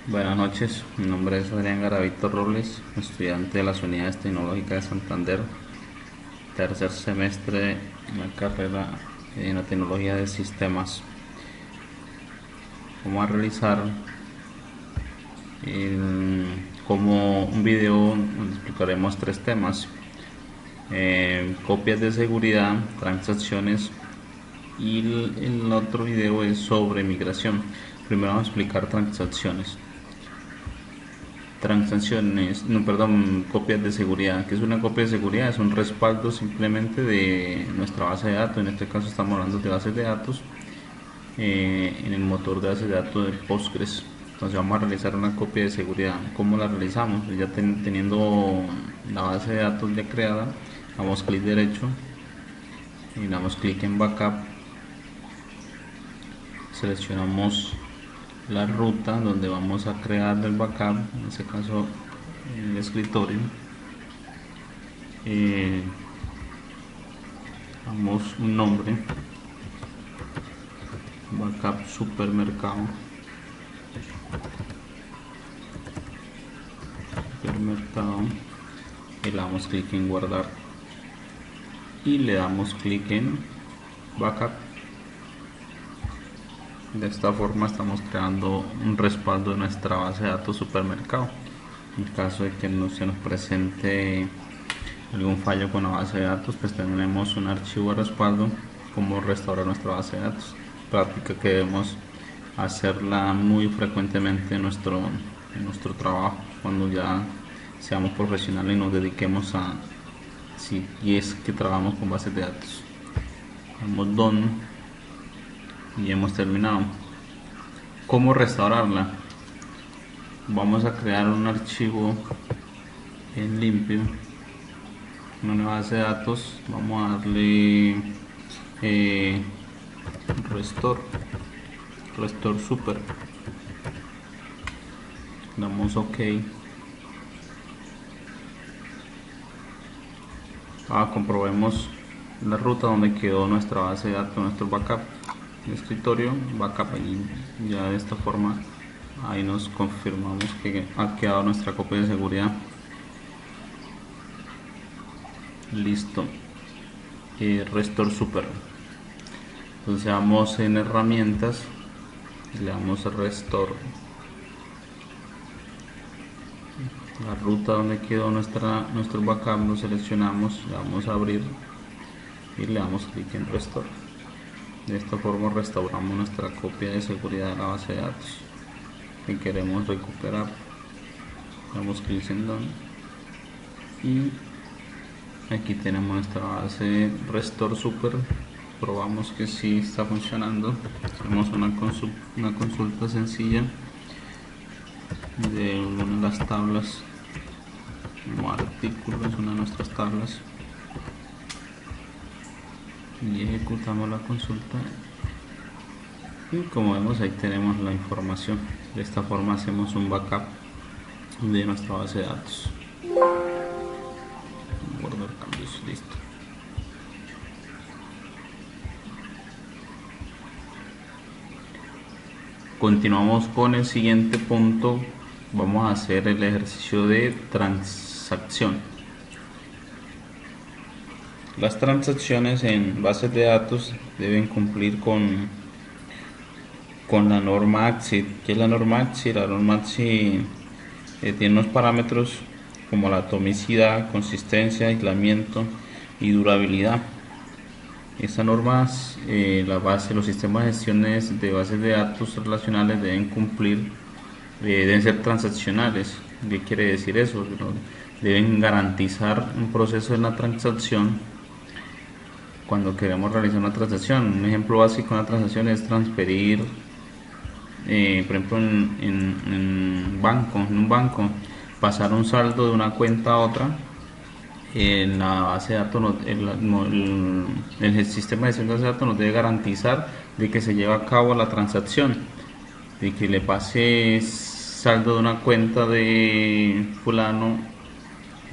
Buenas noches, mi nombre es Adrián Garavito Robles, estudiante de las Unidades Tecnológicas de Santander, tercer semestre en la carrera en la tecnología de sistemas. Vamos a realizar como un video donde explicaremos tres temas: copias de seguridad, transacciones, y el otro video es sobre migración. Primero vamos a explicar transacciones. Transacciones, no, perdón, copias de seguridad. ¿Qué es una copia de seguridad? Es un respaldo simplemente de nuestra base de datos. En este caso estamos hablando de bases de datos, en el motor de bases de datos de Postgres. Entonces vamos a realizar una copia de seguridad. ¿Cómo la realizamos? Pues ya teniendo la base de datos ya creada, damos clic derecho y damos clic en backup. Seleccionamos la ruta donde vamos a crear el backup, en este caso en el escritorio. Damos un nombre: backup supermercado. Y le damos clic en guardar y le damos clic en backup. De esta forma estamos creando un respaldo de nuestra base de datos supermercado. En caso de que no se nos presente algún fallo con la base de datos, pues tenemos un archivo de respaldo como restaurar nuestra base de datos, práctica que debemos hacerla muy frecuentemente en nuestro trabajo, cuando ya seamos profesionales y nos dediquemos a, si es que trabajamos con bases de datos. Damos done y hemos terminado. ¿Cómo restaurarla? Vamos a crear un archivo en limpio, una nueva base de datos. Vamos a darle restore super, damos ok. Comprobemos la ruta donde quedó nuestra base de datos, nuestro backup, el escritorio backup, y ya de esta forma ahí nos confirmamos que ha quedado nuestra copia de seguridad. Listo. Restore super. Entonces vamos en herramientas y le damos a restore. La ruta donde quedó nuestro backup lo seleccionamos, le damos a abrir y le damos clic en restore. De esta forma restauramos nuestra copia de seguridad de la base de datos que queremos recuperar. Damos clic en done y aquí tenemos nuestra base restore super. Probamos que sí está funcionando. Hacemos una consulta sencilla de una de las tablas como artículos, una de nuestras tablas, y ejecutamos la consulta y como vemos ahí tenemos la información. De esta forma hacemos un backup de nuestra base de datos. Guardar cambios, listo. Continuamos con el siguiente punto. Vamos a hacer el ejercicio de transacción. Las transacciones en bases de datos deben cumplir con la norma AXID. ¿Qué es la norma AXID? La norma AXID tiene unos parámetros como la atomicidad, consistencia, aislamiento y durabilidad. Estas normas, los sistemas de gestiones de bases de datos relacionales deben cumplir, deben ser transaccionales. ¿Qué quiere decir eso? Deben garantizar un proceso de una transacción cuando queremos realizar una transacción. Un ejemplo básico de una transacción es transferir, por ejemplo, en un banco, pasar un saldo de una cuenta a otra. En la base de datos, el sistema de gestión de base de datos nos debe garantizar de que se lleva a cabo la transacción, de que le pase saldo de una cuenta de fulano,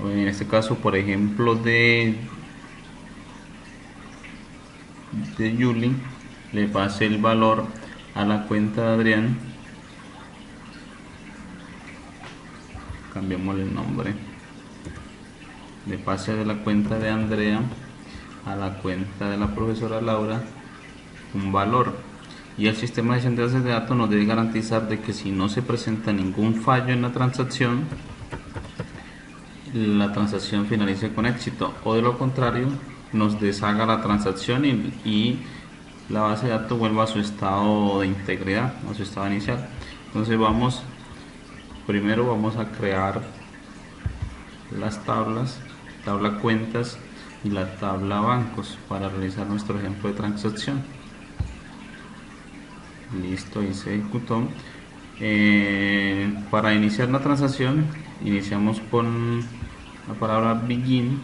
o en este caso por ejemplo de Yuli, le pase el valor a la cuenta de Adrián, cambiamos el nombre, le pase de la cuenta de Andrea a la cuenta de la profesora Laura un valor, y el sistema de gestión de bases de datos nos debe garantizar de que si no se presenta ningún fallo en la transacción finalice con éxito, o de lo contrario nos deshaga la transacción y la base de datos vuelva a su estado de integridad, a su estado inicial. Entonces primero vamos a crear las tablas, tabla cuentas y la tabla bancos para realizar nuestro ejemplo de transacción. Listo, y se ejecutó. Para iniciar la transacción iniciamos con la palabra begin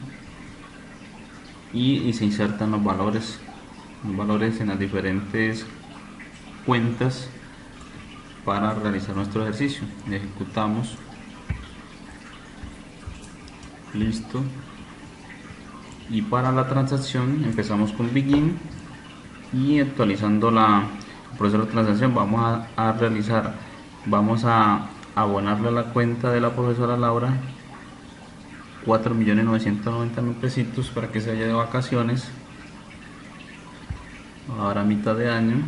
y se insertan los valores en las diferentes cuentas para realizar nuestro ejercicio. Ejecutamos. Listo. Y para la transacción empezamos con begin y actualizando la proceso de transacción vamos a abonarle a la cuenta de la profesora Laura 4.990.000 pesitos para que se vaya de vacaciones ahora a mitad de año.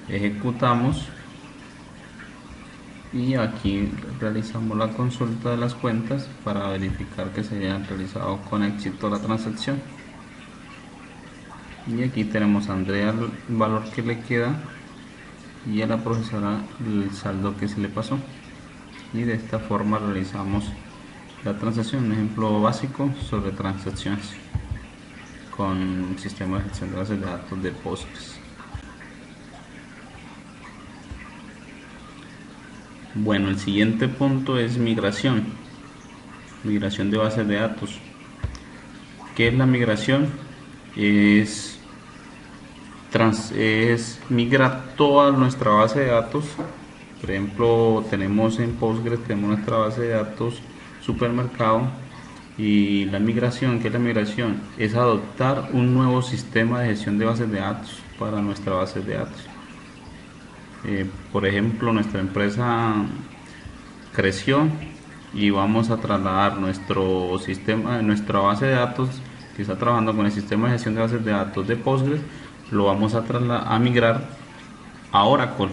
Ejecutamos y aquí realizamos la consulta de las cuentas para verificar que se haya realizado con éxito la transacción. Y aquí tenemos a Andrea el valor que le queda y a la profesora el saldo que se le pasó, y de esta forma realizamos la transacción. Un ejemplo básico sobre transacciones con el sistema de gestión de bases de datos de Postgres. Bueno, el siguiente punto es migración de bases de datos. ¿Qué es la migración? Es migrar toda nuestra base de datos. Por ejemplo, tenemos en Postgres, tenemos nuestra base de datos supermercado, y la migración, ¿qué es la migración? Es adoptar un nuevo sistema de gestión de bases de datos para nuestra base de datos. Por ejemplo, nuestra empresa creció y vamos a trasladar nuestro sistema, nuestra base de datos que está trabajando con el sistema de gestión de bases de datos de Postgres, lo vamos a migrar a Oracle,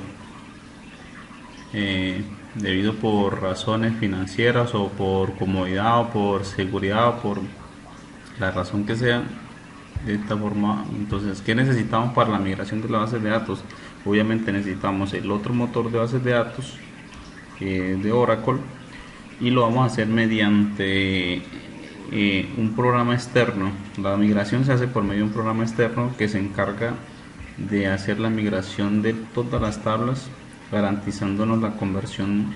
debido por razones financieras o por comodidad o por seguridad o por la razón que sea. De esta forma, entonces, ¿qué necesitamos para la migración de la base de datos? Obviamente necesitamos el otro motor de bases de datos de Oracle, y lo vamos a hacer mediante un programa externo. La migración se hace por medio de un programa externo que se encarga de hacer la migración de todas las tablas, garantizándonos la conversión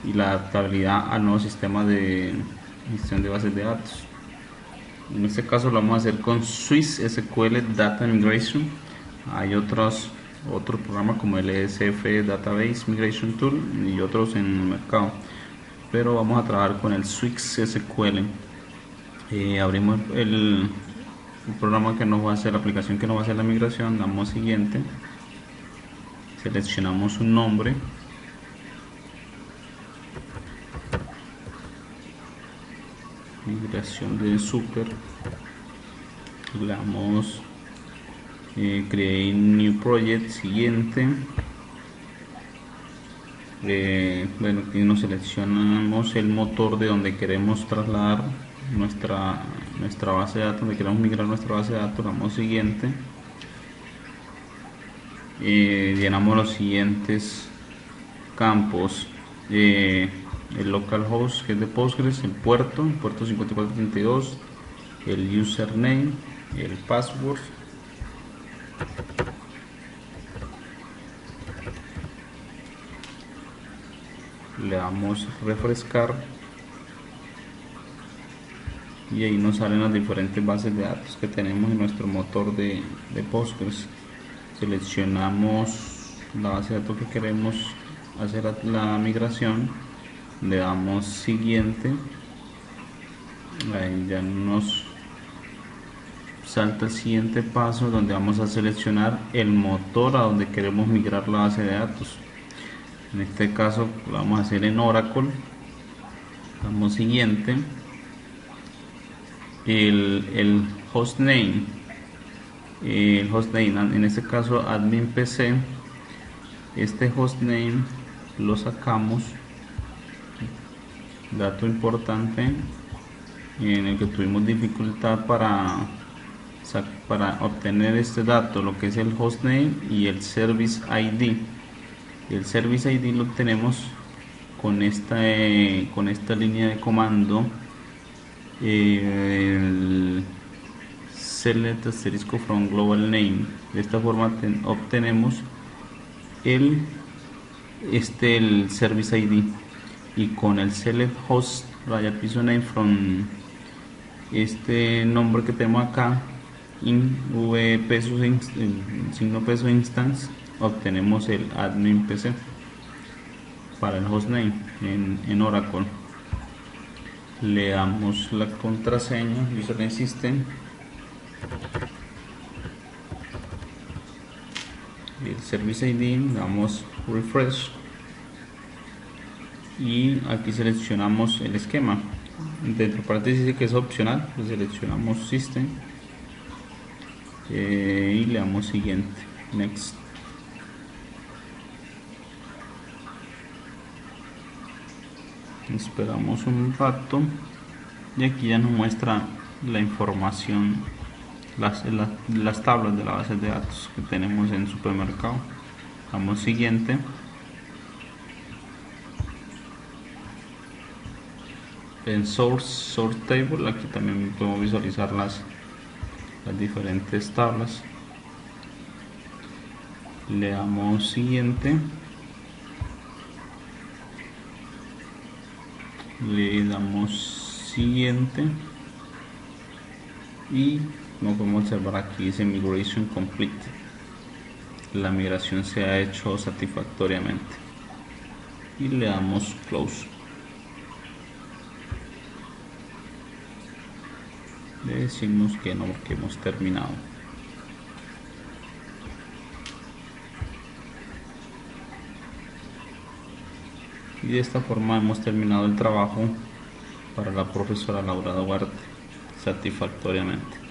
y la adaptabilidad al nuevo sistema de gestión de bases de datos. En este caso lo vamos a hacer con Swiss SQL Data Migration. Hay otros programas como el ESF Database Migration Tool y otros en el mercado, pero vamos a trabajar con el Swiss SQL. Abrimos el programa que nos va a hacer, la aplicación que nos va a hacer la migración, damos siguiente, seleccionamos un nombre, migración de super, le damos create new project, siguiente. Bueno, aquí nos seleccionamos el motor de donde queremos trasladar nuestra base de datos, donde queremos migrar nuestra base de datos, damos siguiente. Llenamos los siguientes campos: el localhost, que es de Postgres, el puerto 5432, el username, el password, le damos refrescar y ahí nos salen las diferentes bases de datos que tenemos en nuestro motor de Postgres. Seleccionamos la base de datos que queremos hacer la migración, le damos siguiente, ahí ya nos salta el siguiente paso donde vamos a seleccionar el motor a donde queremos migrar la base de datos. En este caso lo vamos a hacer en Oracle, Damos siguiente. El hostname, en este caso admin pc, este hostname lo sacamos, dato importante en el que tuvimos dificultad para obtener este dato, lo que es el hostname y el service ID. El service ID lo obtenemos con esta línea de comando, el select asterisco from global name. De esta forma obtenemos el service ID, y con el select host raya piso name from este nombre que tenemos acá, signo peso instance, obtenemos el admin pc para el hostname en Oracle. Le damos la contraseña username system, el service ID, damos refresh y aquí seleccionamos el esquema. Dentro de paréntesis dice que es opcional, pues seleccionamos system y le damos siguiente, next. Esperamos un rato y aquí ya nos muestra la información, las tablas de la base de datos que tenemos en supermercado. Damos siguiente. En source table, aquí también podemos visualizar las diferentes tablas. Le damos siguiente, le damos siguiente y como podemos observar aquí dice migration complete, la migración se ha hecho satisfactoriamente, y le damos close. Le decimos que no, que hemos terminado. Y de esta forma hemos terminado el trabajo para la profesora Laura Duarte satisfactoriamente.